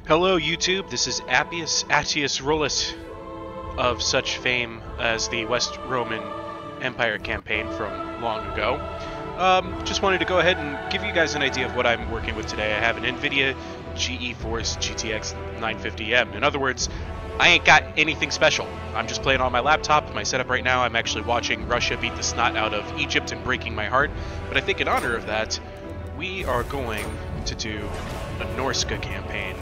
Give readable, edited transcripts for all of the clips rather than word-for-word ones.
Hello YouTube, this is Appius Attius Rullus, of such fame as the West Roman Empire campaign from long ago. Just wanted to go ahead and give you guys an idea of what I'm working with today. I have an NVIDIA GeForce GTX 950M. In other words, I ain't got anything special. I'm just playing on my laptop. My setup right now, I'm actually watching Russia beat the snot out of Egypt and breaking my heart. But I think in honor of that, we are going to do a Norsca campaign.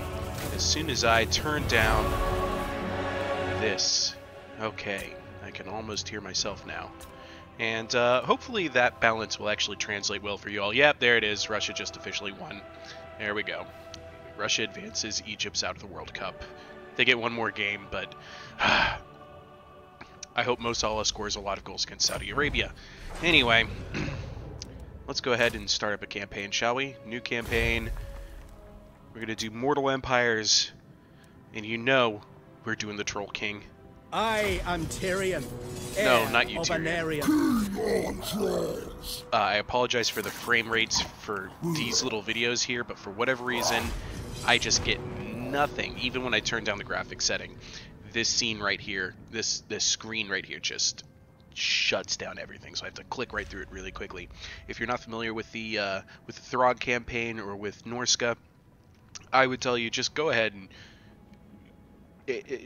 As soon as I turn down this. Okay, I can almost hear myself now. And hopefully that balance will actually translate well for you all. Yep, there it is. Russia just officially won. There we go. Russia advances. Egypt's out of the World Cup. They get one more game, but I hope Mo Salah scores a lot of goals against Saudi Arabia. Anyway, let's go ahead and start up a campaign, shall we? New campaign. We're going to do Mortal Empires, and you know we're doing the Troll King. I am Tyrion. No, not you, Tyrion. I apologize for the frame rates for these little videos here, but for whatever reason, I just get nothing. Even when I turn down the graphics setting, this scene right here, this screen right here just shuts down everything, so I have to click right through it really quickly. If you're not familiar with the Throg campaign or with Norsca, I would tell you just go ahead and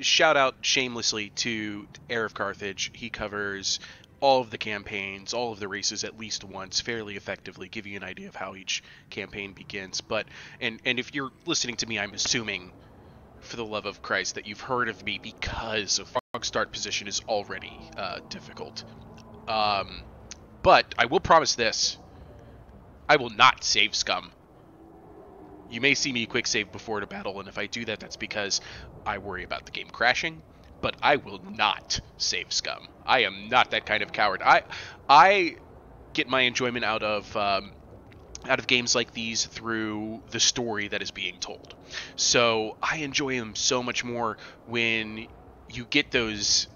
shout out shamelessly to Heir of Carthage. He covers all of the campaigns, all of the races at least once, fairly effectively, give you an idea of how each campaign begins. But and if you're listening to me, I'm assuming, for the love of Christ, that you've heard of me because a frog start position is already difficult. But I will promise this: I will not save scum. You may see me quick save before the battle, and if I do that, that's because I worry about the game crashing, but I will not save scum. I am not that kind of coward. I get my enjoyment out of games like these through the story that is being told. So I enjoy them so much more when you get those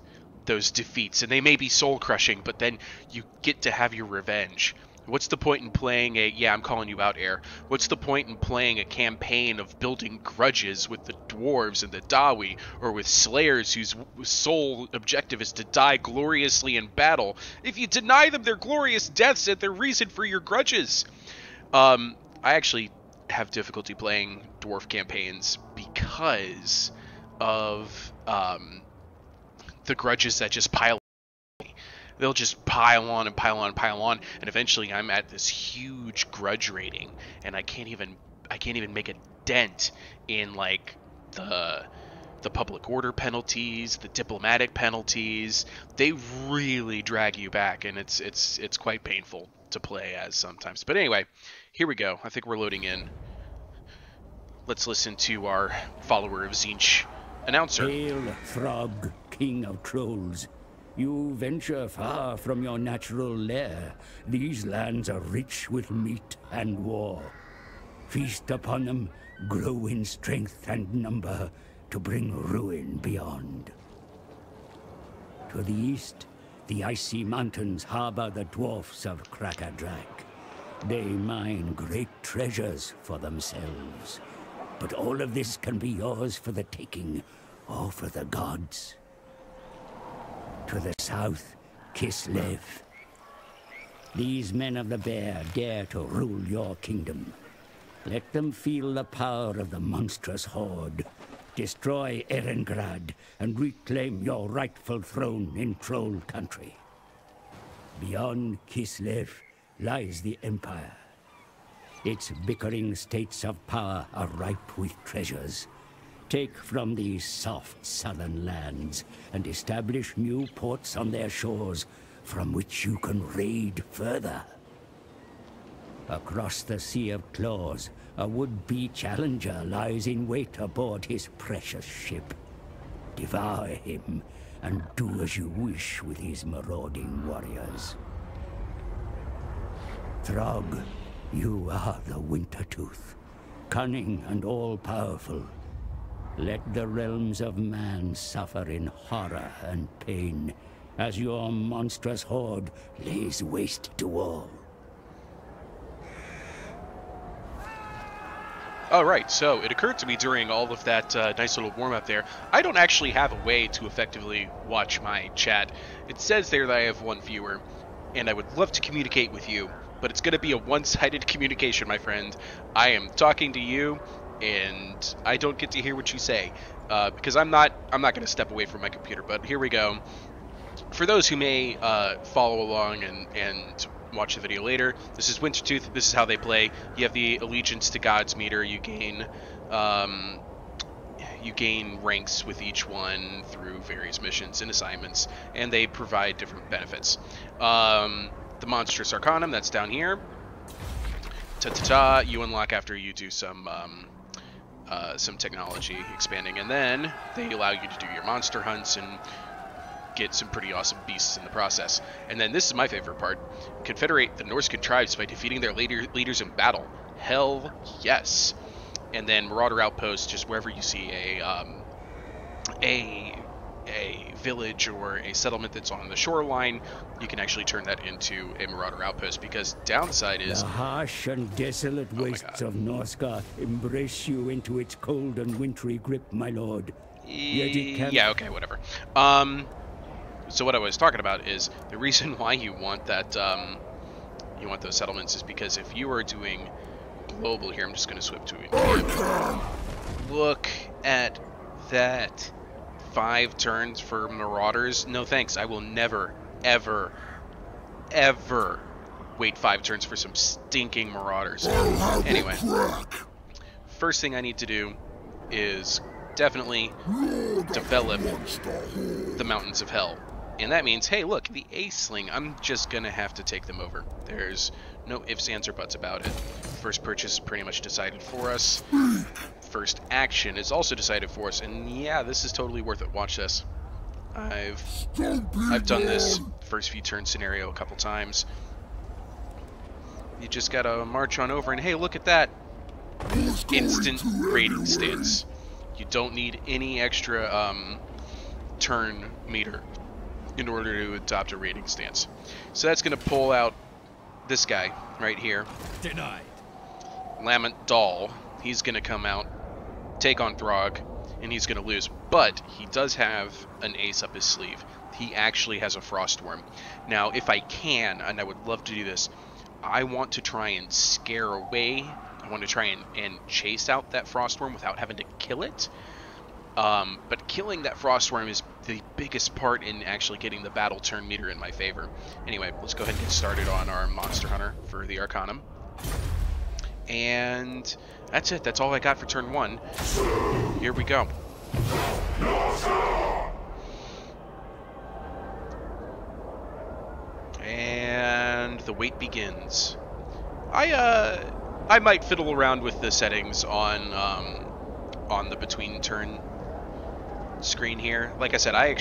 defeats, and they may be soul-crushing, but then you get to have your revenge. What's the point in playing I'm calling you out, Heir. What's the point in playing a campaign of building grudges with the dwarves and the Dawi, or with slayers whose sole objective is to die gloriously in battle, if you deny them their glorious deaths and their reason for your grudges? I actually have difficulty playing dwarf campaigns because of the grudges that just pile. They'll just pile on and pile on and pile on, and eventually I'm at this huge grudge rating, and I can't even make a dent in like the public order penalties, the diplomatic penalties. They really drag you back, and it's quite painful to play as sometimes. But anyway, here we go. I think we're loading in. Let's listen to our follower of Tzeentch announcer. Hail, Throg, King of Trolls. You venture far from your natural lair. These lands are rich with meat and war. Feast upon them, grow in strength and number to bring ruin beyond. To the east, the icy mountains harbor the dwarfs of Krakadrak. They mine great treasures for themselves. But all of this can be yours for the taking, or for the gods. To the south, Kislev. These men of the Bear dare to rule your kingdom. Let them feel the power of the monstrous horde. Destroy Erengrad and reclaim your rightful throne in Troll country. Beyond Kislev lies the Empire. Its bickering states of power are ripe with treasures. Take from these soft southern lands and establish new ports on their shores from which you can raid further. Across the Sea of Claws, a would-be challenger lies in wait aboard his precious ship. Devour him and do as you wish with his marauding warriors. Throg, you are the Wintertooth, cunning and all-powerful. Let the realms of man suffer in horror and pain, as your monstrous horde lays waste to all. All right, so it occurred to me during all of that nice little warm-up there, I don't actually have a way to effectively watch my chat. It says there that I have one viewer, and I would love to communicate with you, but it's going to be a one-sided communication, my friend. I am talking to you, and I don't get to hear what you say, because I'm not going to step away from my computer. But here we go. For those who may follow along and watch the video later, this is Wintertooth. This is how they play. You have the allegiance to gods meter. You gain ranks with each one through various missions and assignments, and they provide different benefits. The monstrous arcanum, that's down here. You unlock after you do some technology expanding, and then they allow you to do your monster hunts and get some pretty awesome beasts in the process. And then this is my favorite part: confederate the Norscan tribes by defeating their leaders in battle. Hell yes. And then Marauder Outpost, just wherever you see a village or a settlement that's on the shoreline, you can actually turn that into a Marauder Outpost, because downside is the harsh and desolate wastes of Norsca embrace you into its cold and wintry grip, my lord. Yet it can... Yeah, okay, whatever. So what I was talking about is the reason why you want that you want those settlements is because if you are doing global here, I'm just going to swip to it. Look at that. 5 turns for Marauders. No thanks. I will never, ever, ever wait 5 turns for some stinking Marauders. Anyway, first thing I need to do is definitely develop the Mountains of Hell. And that means, hey, look, the Ace-Sling, I'm just going to have to take them over. There's no ifs, ands, or buts about it. First purchase is pretty much decided for us. First action is also decided for us. And yeah, this is totally worth it. Watch this. I've done this first few turn scenario a couple times. You just got to march on over, and hey, look at that. Instant raiding stance. You don't need any extra turn meter in order to adopt a raiding stance. So that's going to pull out this guy right here. Denied. Lament Doll. He's going to come out, take on Throg, and he's going to lose. But he does have an ace up his sleeve. He actually has a Frostworm. Now, if I can, and I would love to do this, I want to try and scare away. I want to try and chase out that Frostworm without having to kill it. But killing that Frostworm is the biggest part in actually getting the battle turn meter in my favor. Anyway, let's go ahead and get started on our Monster Hunter for the Arcanum. And that's it. That's all I got for turn 1. Here we go. And the wait begins. I might fiddle around with the settings on the between turn screen here. Like I said, I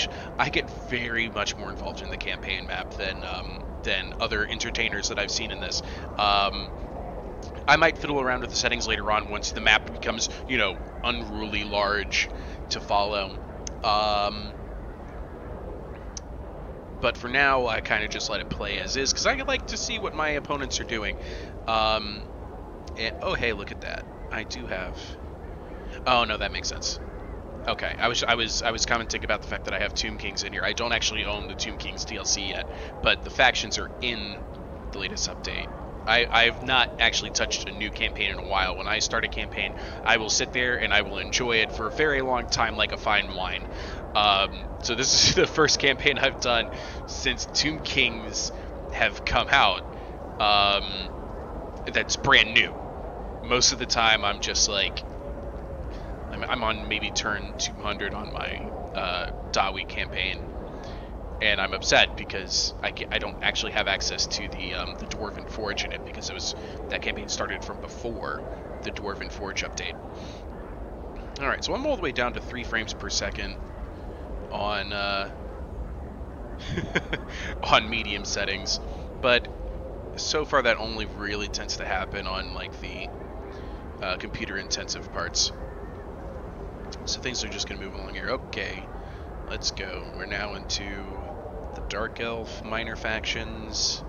get very much more involved in the campaign map than other entertainers that I've seen in this. I might fiddle around with the settings later on once the map becomes, you know, unruly large to follow. But for now, I kind of just let it play as is, because I like to see what my opponents are doing. And oh, hey, look at that. I do have... Oh, no, that makes sense. Okay, I was commenting about the fact that I have Tomb Kings in here. I don't actually own the Tomb Kings DLC yet, but the factions are in the latest update. I've not actually touched a new campaign in a while. When I start a campaign, I will sit there and I will enjoy it for a very long time like a fine wine. So this is the first campaign I've done since Tomb Kings have come out. That's brand new. Most of the time I'm just like, I'm on maybe turn 200 on my Dawi campaign, and I'm upset because I don't actually have access to the Dwarven Forge in it, because that campaign started from before the Dwarven Forge update. Alright, so I'm all the way down to 3 frames per second on on medium settings, but so far that only really tends to happen on like the computer intensive parts. So things are just going to move along here. Okay, let's go. We're now into the Dark Elf minor factions.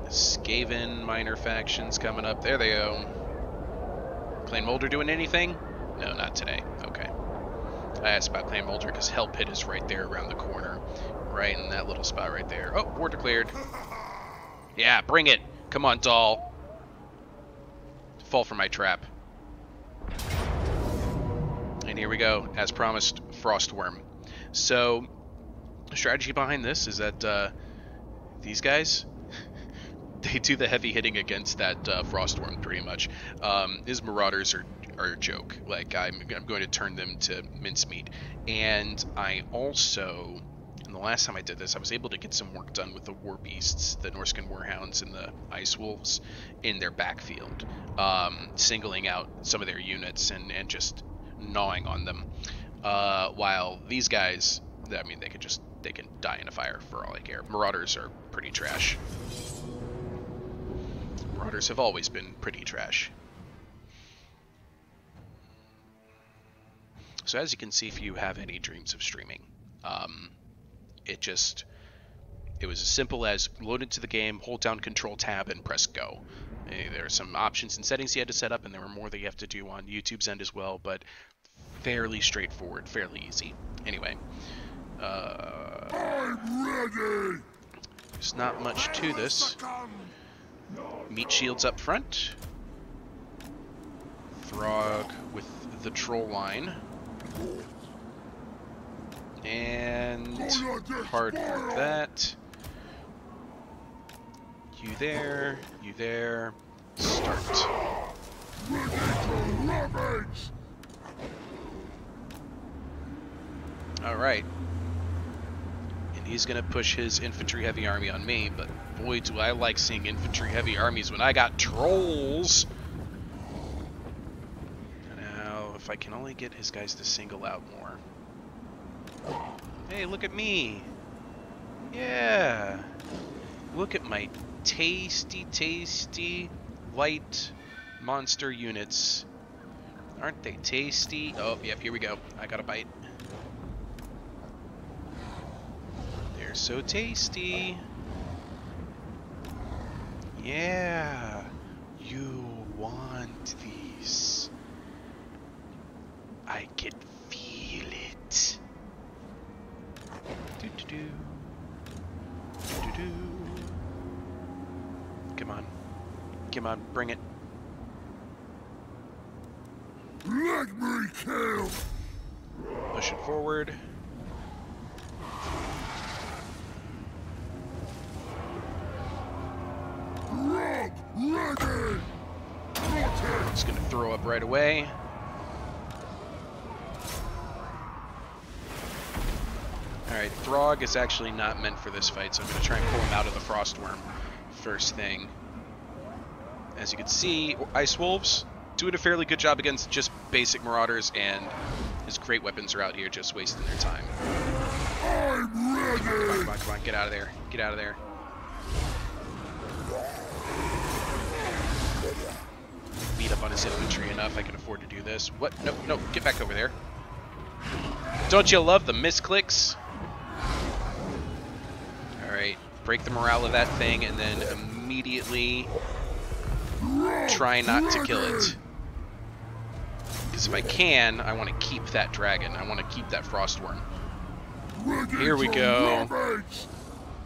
Skaven minor factions coming up. There they go. Clan Molder doing anything? No, not today. Okay. I asked about Clan Molder because Hell Pit is right there around the corner. Right in that little spot right there. Oh, war declared. Yeah, bring it. Come on, doll. Fall for my trap. And here we go. As promised, Frostworm. So, the strategy behind this is that these guys, they do the heavy hitting against that Frostworm pretty much. His Marauders are a joke. Like, I'm going to turn them to mincemeat. And I also, and the last time I did this, I was able to get some work done with the War Beasts, the Norscan Warhounds and the Ice Wolves in their backfield, singling out some of their units and just gnawing on them. While these guys, I mean, they can die in a fire for all I care. Marauders are pretty trash. Marauders have always been pretty trash. So as you can see, if you have any dreams of streaming, it was as simple as load into the game, hold down Control Tab, and press go. There are some options and settings you had to set up, and there were more that you have to do on YouTube's end as well, but fairly straightforward, fairly easy. Anyway, I'm ready. there's not much to this. Meat shields up front. Throg with the troll line. And hard for that. You there. Start. Alright. And he's gonna push his infantry heavy army on me, but boy do I like seeing infantry heavy armies when I got trolls! Now, if I can only get his guys to single out more. Hey, look at me! Yeah! Look at my tasty, tasty light monster units. Aren't they tasty? Oh, yep, here we go. I got a bite. They're so tasty. Yeah, you want these. I can feel it. Do-do-do. Do-do-do. Come on. Come on, bring it. Let me kill. Push it forward. Rob, ready. It's gonna throw up right away. Alright, Throg is actually not meant for this fight, so I'm gonna try and pull him out of the Frostworm first thing. As you can see, Ice Wolves doing a fairly good job against just basic Marauders, and his great weapons are out here just wasting their time. I'm ready. Come on, come on, get out of there. Get out of there. Beat up on his infantry enough, I can afford to do this. What? No, no, get back over there. Don't you love the misclicks? Alright, break the morale of that thing, and then immediately try not to kill it. Because if I can, I want to keep that dragon. I want to keep that Frostworm. Here we go.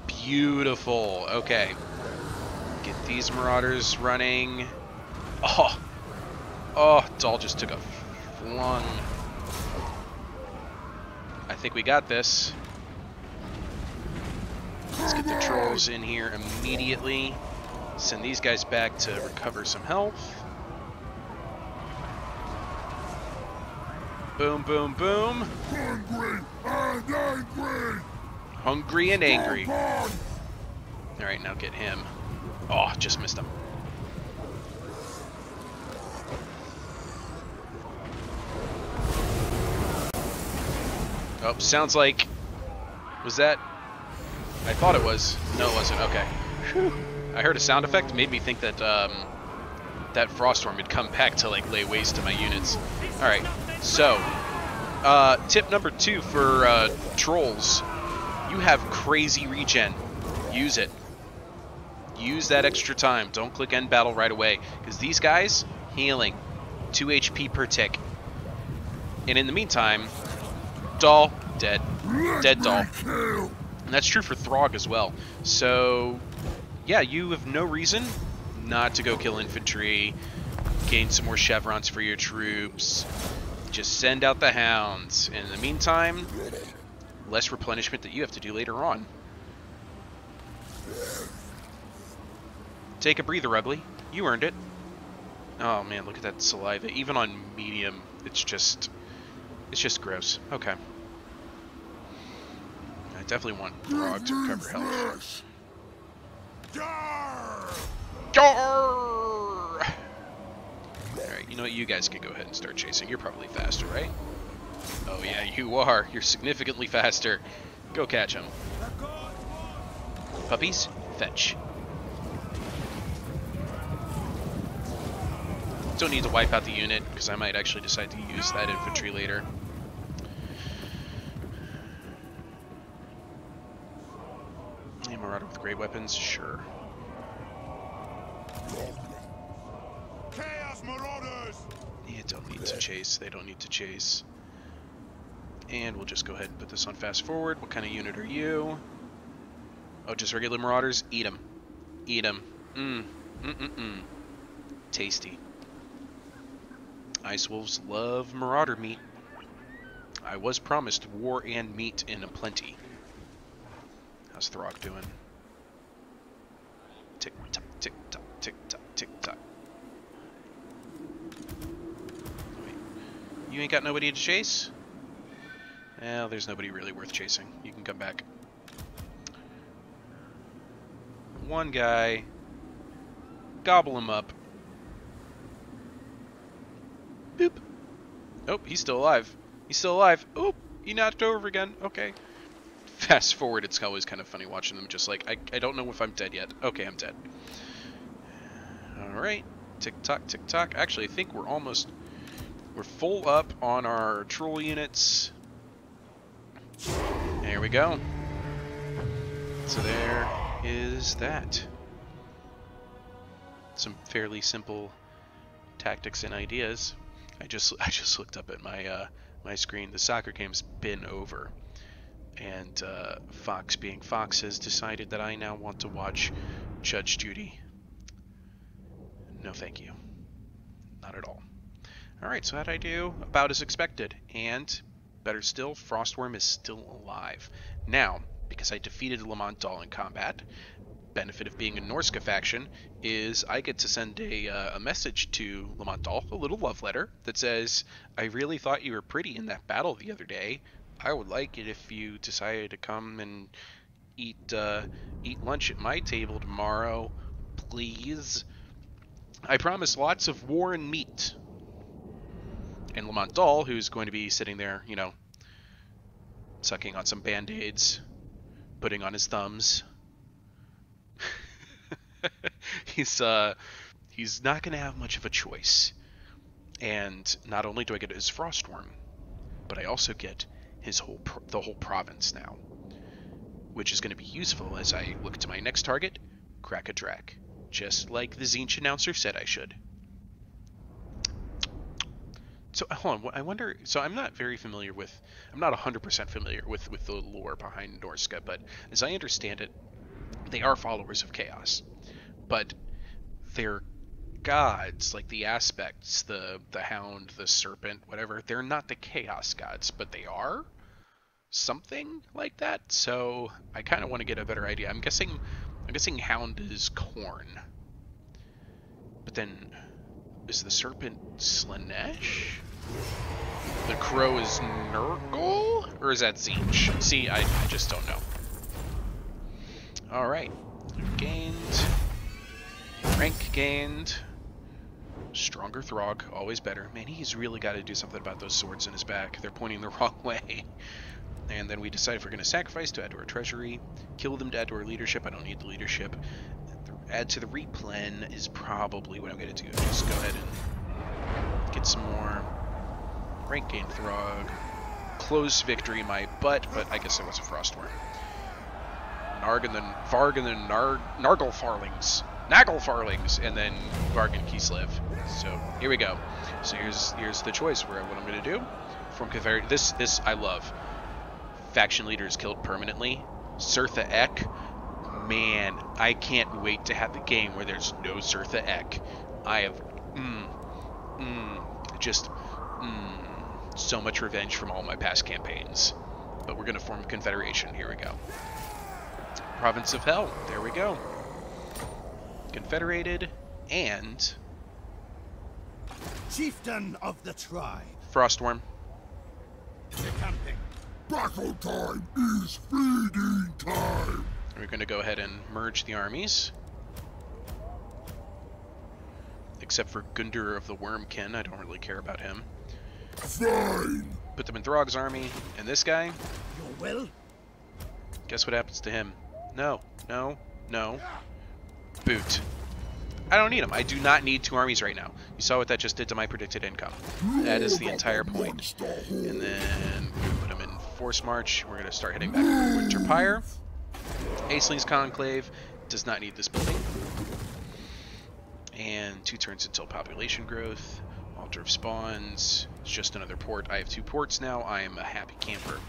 Beautiful. Okay. Get these Marauders running. Oh. Oh, Doll just took a flung. I think we got this. Let's get the trolls in here immediately. Send these guys back to recover some health. Boom, boom, boom. Hungry and angry. Hungry and angry. Alright, now get him. Oh, just missed him. Oh, sounds like... Was that... I thought it was. No, it wasn't. Okay. Whew. I heard a sound effect. Made me think that that Frostworm had come back to like lay waste to my units. Alright, so... tip number 2 for trolls. You have crazy regen. Use it. Use that extra time. Don't click end battle right away. Because these guys, healing. 2 HP per tick. And in the meantime, Doll, dead. Dead Doll. And that's true for Throg as well. So, yeah, you have no reason not to go kill infantry, gain some more chevrons for your troops, just send out the hounds. And in the meantime, less replenishment that you have to do later on. Take a breather, Ugly. You earned it. Oh man, look at that saliva. Even on medium, it's just gross. Okay. I definitely want Throg to recover health. Alright, you know what? You guys can go ahead and start chasing. You're probably faster, right? Oh yeah, you are. You're significantly faster. Go catch him. Puppies, fetch. Don't need to wipe out the unit, because I might actually decide to use that infantry later. A Marauder with great weapons? Sure. Chaos Marauders! Yeah, don't need to chase. They don't need to chase. And we'll just go ahead and put this on fast forward. What kind of unit are you? Oh, just regular Marauders? Eat them. Eat them. Tasty. Ice Wolves love Marauder meat. I was promised war and meat in aplenty. How's Throg doing? Tick tock, tick tock, tick tock, tick tock. Wait, you ain't got nobody to chase? Well, there's nobody really worth chasing. You can come back. One guy. Gobble him up. Boop. Oh, he's still alive. He's still alive. Oh, he knocked over again. Okay. Fast forward, it's always kind of funny watching them just like, I don't know if I'm dead yet. Okay, I'm dead. Alright. Tick-tock, tick-tock. Actually, I think we're full up on our troll units. There we go. So there is that. Some fairly simple tactics and ideas. I just looked up at my my screen. The soccer game's been over, and Fox, being Fox, has decided that I now want to watch Judge Judy. No, thank you. Not at all. All right, so how'd I do? About as expected, and better still, Frostworm is still alive. Now, because I defeated Lamont Dahl in combat, benefit of being a Norsca faction is I get to send a message to Lamont Dahl, a little love letter that says, I really thought you were pretty in that battle the other day. I would like it if you decided to come and eat lunch at my table tomorrow, please. I promise lots of war and meat. And Lamont Dahl, who's going to be sitting there, you know, sucking on some Band-Aids, putting on his thumbs. He's not going to have much of a choice. And not only do I get his Frostworm, but I also get his the whole province now, which is going to be useful as I look to my next target, Crack-a-Drac, just like the Tzeentch announcer said I should. So hold on, I wonder. So I'm not very familiar with. I'm not 100% familiar with the lore behind Norsca, but as I understand it, they are followers of chaos, but they're gods, like the aspects, the hound, the serpent, whatever. They're not the chaos gods, but they are something like that. So I kind of want to get a better idea. I'm guessing hound is corn, but then is the serpent Slanesh? The crow is Nurgle? Or is that Tzeentch? See, I just don't know. Alright. Gained. Rank gained. Stronger Throg, always better. Man, he's really got to do something about those swords in his back. They're pointing the wrong way. And then we decide if we're going to sacrifice to add to our treasury, kill them to add to our leadership. I don't need the leadership. Add to the replen is probably what I'm going to do. Just go ahead and get some more rank gain Throg. Close victory my butt, but I guess it was a Frostworm. Varg and the Nargle Farlings. Nagelfarlings, and then Bargain Kislev. So here we go. So here's the choice where what I'm gonna do. From Confederate, this I love. Faction leaders killed permanently. Surtha Ek. Man, I can't wait to have the game where there's no Surtha Ek. I have so much revenge from all my past campaigns. But we're gonna form a confederation. Here we go. Province of Hell. There we go. Confederated and Chieftain of the tribe. Frostworm. Decamping. Battle time is feeding time. We're going to go ahead and merge the armies. Except for Gundur of the Wormkin. I don't really care about him. Fine. Put them in Throg's army. And this guy, Your will? guess what happens to him? No, no, no. Boot. I don't need him. I do not need 2 armies right now. You saw what that just did to my predicted income. That is the entire point. And then we put him in Force March. We're going to start heading back to Winter Pyre. Aceling's Conclave does not need this building. And 2 turns until population growth. Altar of Spawns. It's just another port. I have 2 ports now. I am a happy camper.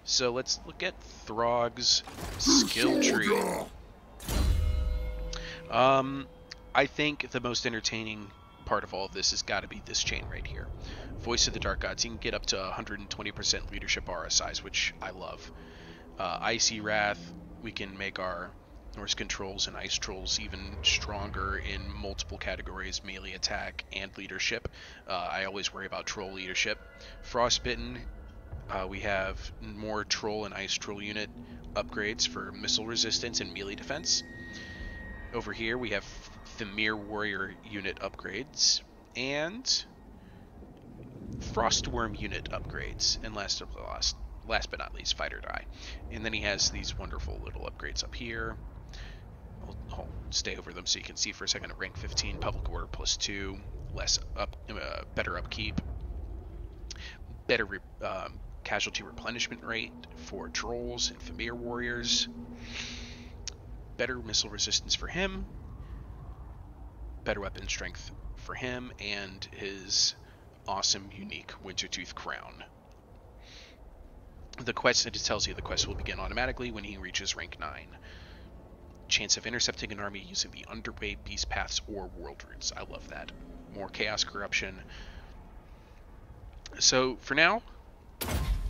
So let's look at Throg's skill tree. I think the most entertaining part of all of this has got to be this chain right here. Voice of the Dark Gods. You can get up to 120% leadership aura size, which I love. Icy Wrath. We can make our Norsca trolls and ice trolls even stronger in multiple categories, melee attack and leadership. I always worry about troll leadership. Frostbitten. We have more troll and ice troll unit upgrades for missile resistance and melee defense. Over here we have Thamir warrior unit upgrades and Frostworm unit upgrades, and last but not least, Fight or Die. And then he has these wonderful little upgrades up here. I'll stay over them so you can see for a second. At rank 15, Public Order +2, better upkeep, better casualty replenishment rate for trolls and Thamir warriors, better missile resistance for him, better weapon strength for him, and his awesome unique Wintertooth crown. The quest, it tells you the quest will begin automatically when he reaches rank 9. Chance of intercepting an army using the underway, beast paths, or world routes. I love that. More chaos corruption. So for now,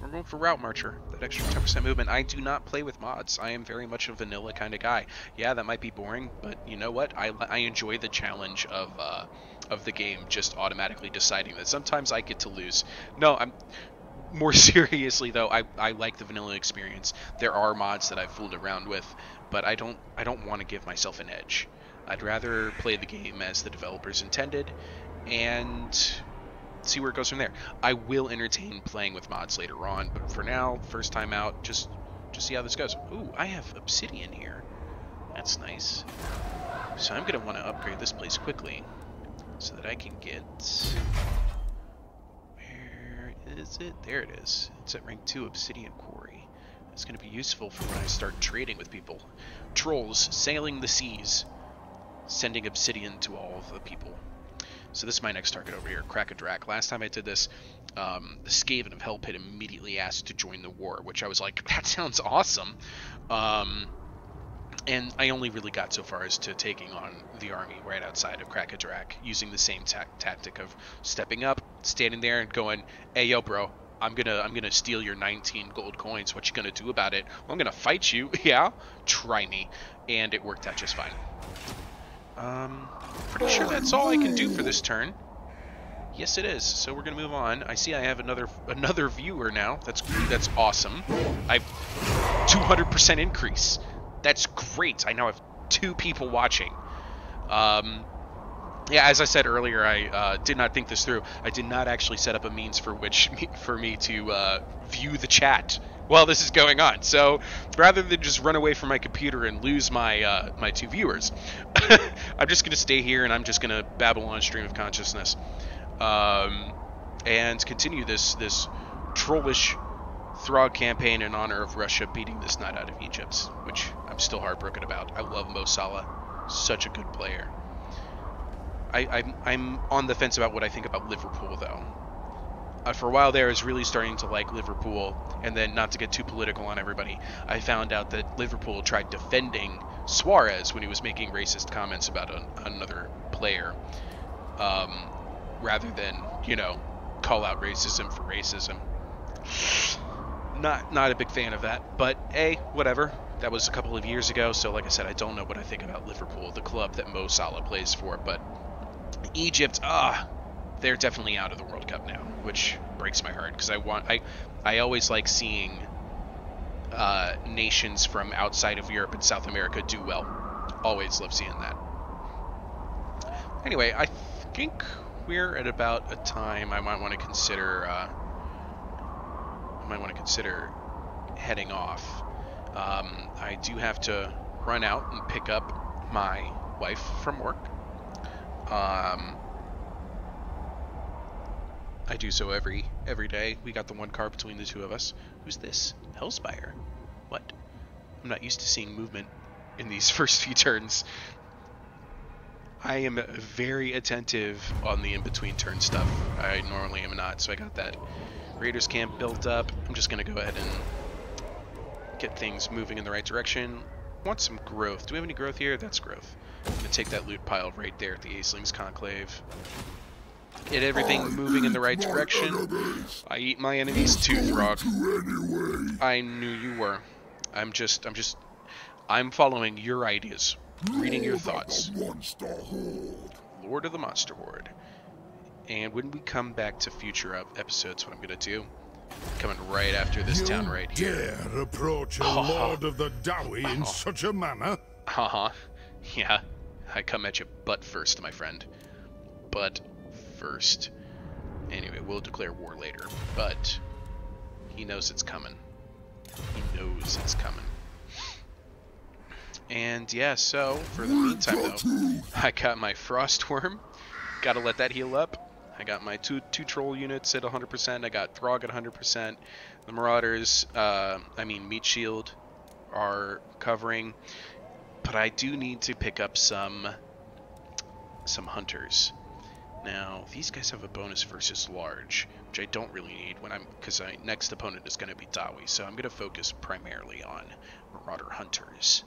we're going for Route Marcher, that extra 10% movement. I do not play with mods. I am very much a vanilla kind of guy. Yeah, that might be boring, but you know what? I enjoy the challenge of the game just automatically deciding that sometimes I get to lose. No, I'm more seriously though. I like the vanilla experience. There are mods that I've fooled around with, but I don't want to give myself an edge. I'd rather play the game as the developers intended and see where it goes from there. I will entertain playing with mods later on, but for now, first time out, just see how this goes. Ooh, I have obsidian here. That's nice. So I'm going to want to upgrade this place quickly so that I can get... Where is it? There it is. It's at rank 2 obsidian quarry. It's going to be useful for when I start trading with people. Trolls sailing the seas, sending obsidian to all of the people. So this is my next target over here, Crack-a-Drac. Last time I did this, the Skaven of Hell Pit immediately asked to join the war, which I was like, that sounds awesome. And I only really got so far as to taking on the army right outside of Crack-a-Drac, using the same tactic of stepping up, standing there and going, hey, yo, bro, I'm gonna steal your 19 gold coins. What you gonna do about it? Well, I'm gonna fight you. Yeah? Try me. And it worked out just fine. Pretty sure that's all I can do for this turn. Yes, it is. So we're gonna move on. I see I have another viewer now. That's awesome. I've 200% increase. That's great. I now have 2 people watching. Yeah, as I said earlier, I did not think this through. I did not actually set up a means for me to view the chat while this is going on. So rather than just run away from my computer and lose my my 2 viewers, I'm just gonna stay here and I'm just gonna babble on stream of consciousness, and continue this trollish Throg campaign in honor of Russia beating this nut out of Egypt, which I'm still heartbroken about. I love Mo Salah Such a good player. I'm on the fence about what I think about Liverpool, though. For a while there, I was really starting to like Liverpool, and then, not to get too political on everybody, I found out that Liverpool tried defending Suarez when he was making racist comments about another player, rather than, call out racism for racism. Not a big fan of that, but whatever. That was a couple of years ago, so like I said, I don't know what I think about Liverpool, the club that Mo Salah plays for, but Egypt, they're definitely out of the World Cup now, which breaks my heart, because I always like seeing nations from outside of Europe and South America do well. Always love seeing that. Anyway, I think we're at about a time I might want to consider heading off. I do have to run out and pick up my wife from work. I do so every day. We got the one car between the two of us. Who's this? Hellspire? What? I'm not used to seeing movement in these first few turns. I am very attentive on the in-between turn stuff. I normally am not, so I got that Raiders camp built up. I'm just going to go ahead and get things moving in the right direction. Want some growth. Do we have any growth here? That's growth. I'm going to take that loot pile right there at the Acelings Conclave. Get everything moving in the right direction. I eat my enemies too, Throg. I knew you were. I'm following your ideas. Reading your thoughts. Lord of the Monster Horde. And when we come back to future episodes, what I'm going to do, coming right after this town right here. Dare approach a Lord of the Dowie in such a manner? Yeah, I come at you butt first, my friend. Butt first. Anyway, we'll declare war later, but he knows it's coming. He knows it's coming. And yeah, so for the meantime though, I got my Frostworm. Gotta let that heal up. I got my two troll units at 100%. I got Throg at 100%. The Marauders, Meat Shield, are covering. But I do need to pick up some Hunters. Now, these guys have a bonus versus large, which I don't really need because my next opponent is going to be Dawi. So I'm going to focus primarily on Marauder Hunters.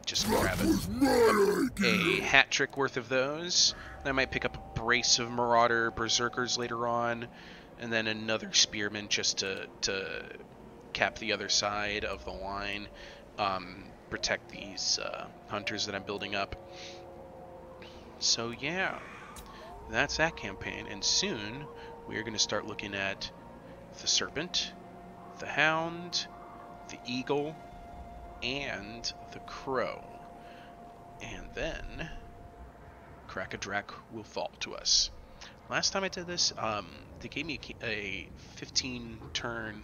Just grab a hat trick worth of those. I might pick up a brace of Marauder Berserkers later on, and then another Spearman just to cap the other side of the line, protect these Hunters that I'm building up. So yeah, that's that campaign, and soon we are going to start looking at the Serpent, the Hound, the Eagle, and the Crow. And then Crack-a-Drac will fall to us. Last time I did this, they gave me a 15-turn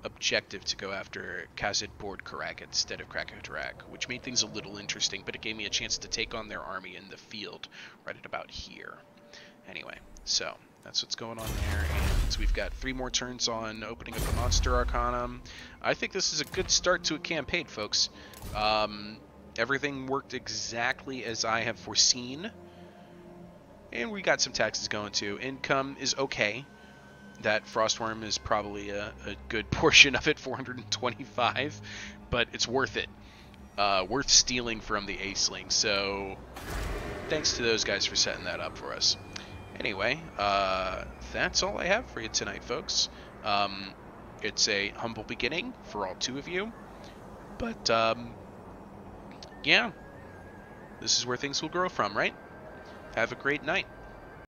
objective to go after Khazid Board Karak instead of Crack-a-Drac, which made things a little interesting, but it gave me a chance to take on their army in the field right at about here. Anyway, so that's what's going on there, and we've got 3 more turns on opening up the Monster Arcanum. I think this is a good start to a campaign, folks. Everything worked exactly as I have foreseen, and we got some taxes going too. Income is okay. That Frostworm is probably a good portion of it, 425, but it's worth it. Worth stealing from the Aceling, so thanks to those guys for setting that up for us. Anyway, that's all I have for you tonight, folks. It's a humble beginning for all 2 of you, but yeah, this is where things will grow from, right? Have a great night.